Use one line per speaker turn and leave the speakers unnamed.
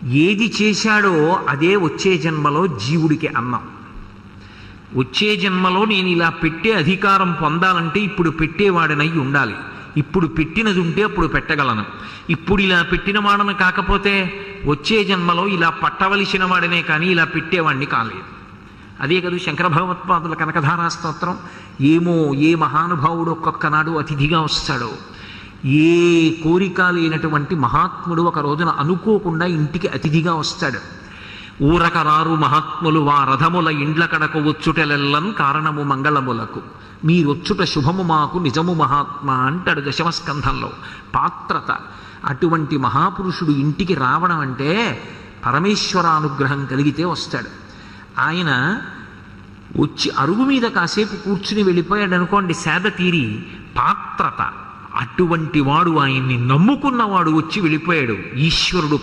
ఏది చేశాడో అదే వచ్చే జన్మలో జీవుడికి అన్నం. వచ్చే జన్మలో నేను ఇలా పెట్టే అధికారం పొందాలంటే ఇప్పుడు పెట్టేవాడినై ఉండాలి. ఇప్పుడు పెట్టినది ఉంటే అప్పుడు పెట్టగలను. ఇప్పుడు ఇలా పెట్టిన వాడను కాకపోతే వచ్చే జన్మలో ఇలా పట్టవలసిన వాడినే కానీ ఇలా పెట్టేవాడిని కాలేదు. అదే కదా శంకర భగవత్పాదుల కనకధారా స్తోత్రం. ఏమో ఏ మహానుభావుడు ఒక్కొక్కనాడు అతిథిగా వస్తాడో, ఏ కోరిక లేనటువంటి మహాత్ముడు ఒక రోజున అనుకోకుండా ఇంటికి అతిథిగా వస్తాడు. ఊరకరారు మహాత్ములు వా రథముల ఇండ్ల కడకు వచ్చుటెలెల్లన్ కారణము మంగళములకు, మీరొచ్చుట శుభము మాకు నిజము మహాత్మా అంటాడు దశమస్కంధంలో. పాత్రత. అటువంటి మహాపురుషుడు ఇంటికి రావడం అంటే పరమేశ్వరానుగ్రహం కలిగితే వస్తాడు. ఆయన వచ్చి అరుగు మీద కాసేపు కూర్చుని వెళ్ళిపోయాడు అనుకోండి, సేద తీరి. పాత్రత. అటువంటి వాడు, ఆయన్ని నమ్ముకున్నవాడు వచ్చి వెళ్ళిపోయాడు. ఈశ్వరుడు